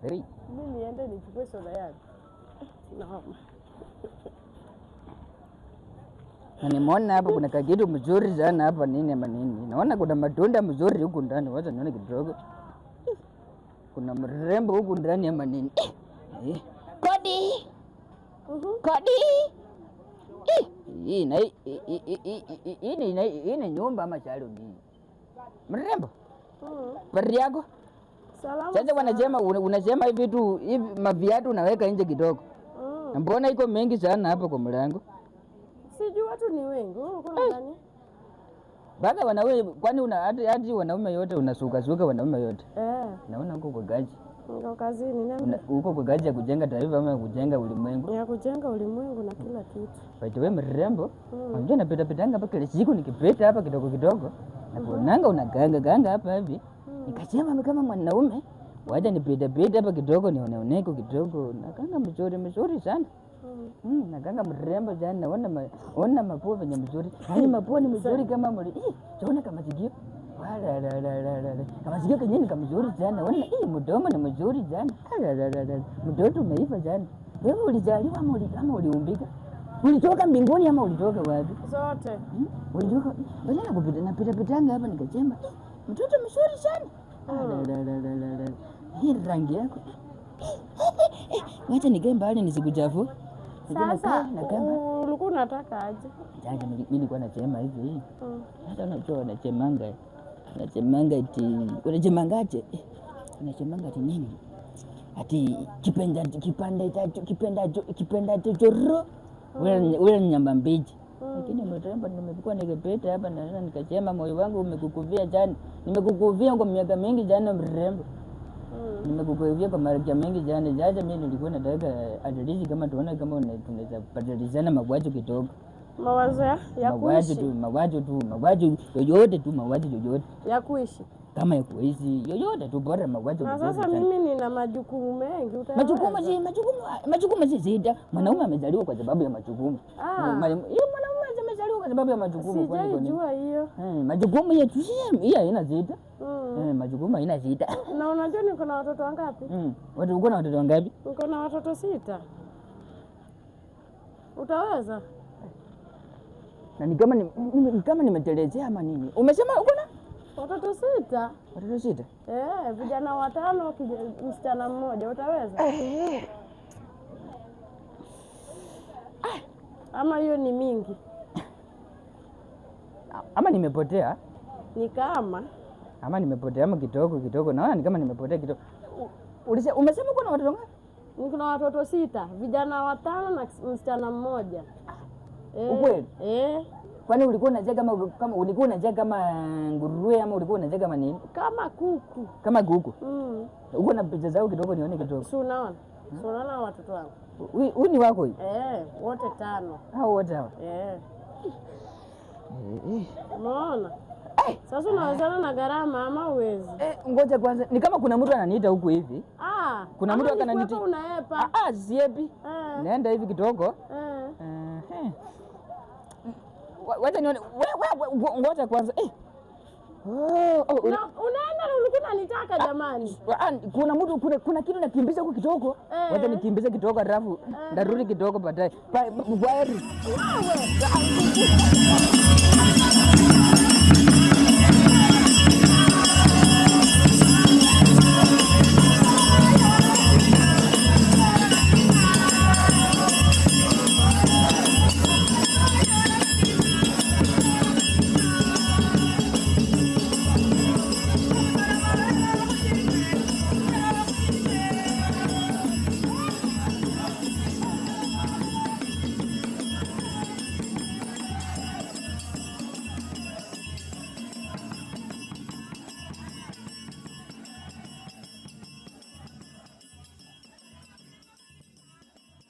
Hey. Mimi niende nichukue soda yako. Naam. Na nimeona hapa kuna kakitu mzuri sana hapa nini ama nini. Naona kuna matunda mzuri huku ndani. Wacha nione kidogo. Kuna mrembo huku ndani ama nini. Kodi. Kodi. Hii ni nyumba ama chalo nini? Mrembo. Pari yako? Salama. Sasa unasema hivi tu hivi maviatu unaweka nje kidogo. Mbona iko mengi sana hapa kwa mlango? Sijui watu ni wengi. Wewe uko ndani? Baka wanaume kwani hadi wanaume yote unasuka wanaume yote. Naona huko kwa gaji. Ndio kazini nani? Huko kwa gaji ya kujenga taifa ama kujenga ulimwengu? Ya kujenga ulimwengu na kila kitu. By the way mrembo, unajua napita pitanga hapa kila siku nikipita hapa kidogo kidogo. Nakuonanga unaganga hapa hivi. Nikasema kama mwanaume, wacha nipita hapa kidogo nioneko kidogo. Nakanga mzuri sana. Nakanga mrembo sana. Ona mapua venye mzuri. Yaani mapua ni mzuri kama mli. Unaona kama sikio. Kama sikio kenyewe kama mzuri sana. Ona mdomo ni mzuri sana. Mtoto umeiva sana. Wewe ulizaliwa ama uliumbika? Ulitoka mbinguni ama ulitoka wapi? Zote. Ulitoka. Bwana napita pitanga hapa nikasema, mtoto mzuri sana. Hii rangi yako. Wacha nikae mbali nisikuchafu. Sasa ulikuwa unataka aje? Sasa mimi nilikuwa nasema hivi. Hata unajua wanachemanga ati unachemanga ati nini? Ati kipenda choro. Wewe nyamba mbichi. Lakini mrembo nimekuwa nikipita hapa na nikasema moyo wangu umekukuvia jana. Nimekukuvia kwa miaka mingi jana mrembo. Nimekukuvia kwa miaka mingi jana. Jaja mimi nilikuwa nataka adilizi kama tuone kama tunaweza badilishana mawazo kidogo. Mawazo ya kuishi. Mawazo yoyote Ya kuishi. Kama ya kuishi yoyote tu bora mawazo. Na sasa mimi nina majukumu mengi utaweza. Majukumu si zida. Mwanaume amezaliwa kwa sababu ya majukumu. Mwanaume amezaliwa kwa sababu ya majukumu. Sijajua hiyo. Majukumu yetu hii haina zida. Majukumu haina zida. Na unajua niko na watoto wangapi? Watu uko na watoto wangapi? Niko na watoto 6. Utaweza? Na ni kama nimetelezea ama nini? Umesema uko na watoto 6? Watoto 6? Vijana 5, msichana mmoja. Utaweza? Ama hiyo ni mingi? Ama nimepotea? Ni kama ama nimepotea ama kidogo. Naona ni kama nimepotea kidogo. Umesema uko na watoto ngapi? Niko na watoto 6, vijana 5 na msichana mmoja. Ukweli? Kwani ulikuwa unacheka kama ulikuwa unacheka kama nguruwe ama ulikuwa unacheka kama nini? Kama kuku. Kama kuku? Uko na picha zao kidogo nione kidogo. Si unaona? Si unaona watoto wangu? Huyu ni wako hii? Wote 5. Hao wote hawa? Unaona? Sasa unawezana na gharama ama uwezi? Ngoja kwanza. Ni kama kuna mtu ananiita huku hivi. Kuna mtu akananiita. Unaepa. Siepi. Naenda hivi kidogo. Wacha nione. Ngoja kwanza. Unaenda ulikuwa unanitaka jamani. Kuna mtu kuna kitu nakimbiza huko kidogo. Wacha nikimbize kidogo alafu ndarudi kidogo baadaye. Bye.